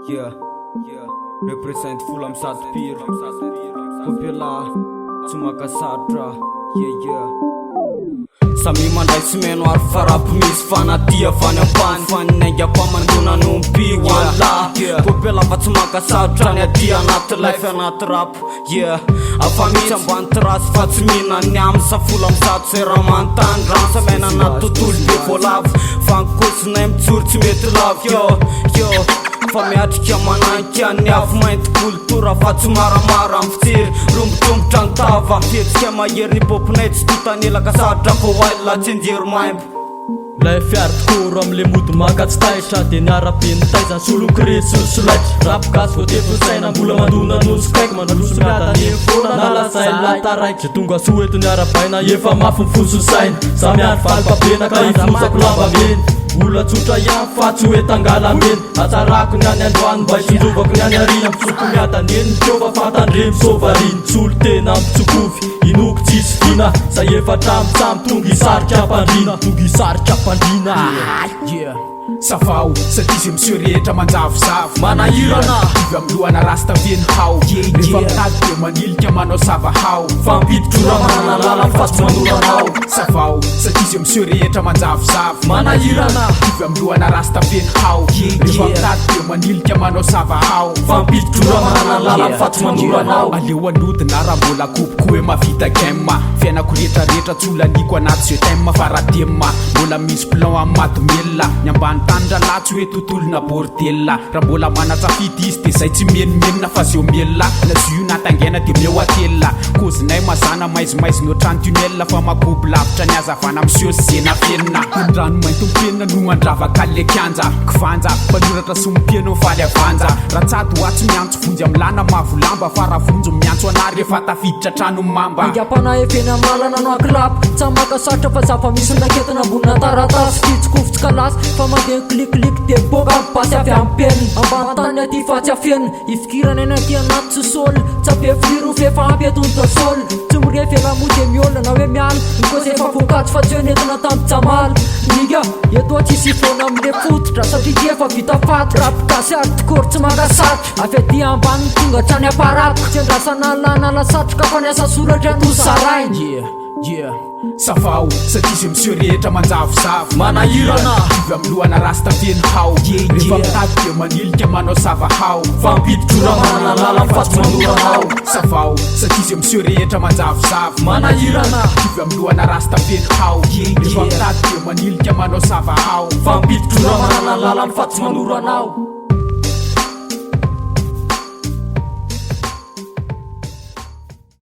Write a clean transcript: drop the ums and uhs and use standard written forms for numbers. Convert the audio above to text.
Yeah, represent Fulham Satpir Kopela Tsumaka Satra. Yeah Sami mandray sy meno ary farapy misy fanadia fany ampany faninainga mpamandona nompi wala Kopela fa tsy makasatra ny adia anaty life anaty rap. Afa misy ambany trasy fa tsy mihinany amy safola misato se raha manontany rano samaina anaty tontolo be voalavo fa nikosinay mijoro tsy mety lavo fa miatrika mananika ny afo mainty kultura fa tsy maramara amy fitsiry rombotrombotra ny tava fihetsika mahery ny popinay tsy totanelaka saritra fa waila tsy injery maimbo lay fiary tokoro amle mody maka tsy taitra de niara-be ny taizany solokire sy ny solaitra rapogasy vo tefosaina mbola mandona nosy kaiky mandaloso miatany fona nalasay lataraiky ze tonga soeto niara-baina efa mafy mifososaina samiary valipabena ka ifonosako lamba meny Ula tsotra ihany fa tsy hoe tangalameny atsarako ny any androany mba isonjovako ny any arina misoko miataneny mitrova fantandre misovariny solo tena mitsokovy inoko tsisy vina sa efatra mitsamy tonga isarika pandrina Savao, satizy monsieur rehetra manjavozavo manahirana ivy amilohana rasta veny hao rehefa mitady de manilika manao savahao fampiditrora manana lala fa tsy manoranao Savao, satizy monsieur rehetra manjavozavo manahirana ivy amilohana rasta veny hao rehefa mitady de manilika manao savahao fampiditrora manana lala fa tsy manoranao aleo anodina raha mbola kopoko hoe mavita gemma fiainako rehetrarehetra tsy olaniko anaty ze temma farademma mbola misy plan amy madomelona ny ambany tandra latsy hoe tontolona bordela raha mbola manatsafidy izy de zay tsy menimenina fa zeo melona na zio natangena de meo atelna kozinay mazana maizimaizy notrany tunel fa makobo lavitra ny azavana amsio zena fenina ndrano mainto mpenina no mandravaka le kianja kivanja mpanoratra sy mpieno faly avanja ratsady hoatsy miantso vonjy amy lana mavolamba fa raha vonjo miantso anary efa tafiditra trano mamba angapana efeny amy lalana no akilapy tsy makasatra fa zafa misy naketina ambonina taratasy fitsikofitsy kalasy fa mandeha kliklik de boka basy avy amy peniny ambany tany aty fa tsy afeniny ifikirana eny aty anaty tsy sôly tsy abe firy fefa ampetony tasôly tsy mirefy elamo de miolona na hoe miala nikozy efa vokatsy fa tsy hoe nentina tamby jamaly niga etoa tsisy fona amle fototra satria efa vita fato rapigasy ary tikory tsy makasatra avy aty ambany tonga trany aparako tsy andrasana lana lasatroka fa niasa soratra no sarainy Savao, satizy monsieur rehetra manjavozavo manahirana ivy amilohana rasta veny hao rehefa mitady de manilika manao savahao fampiditrora manana lala fa tsy manoranao Savao, satizy monsieur rehetra manjavozavo manahirana ivy amilohana rasta veny hao rehefa mitady de manilika manao savahao fampiditrora manana lala fa tsy manoranao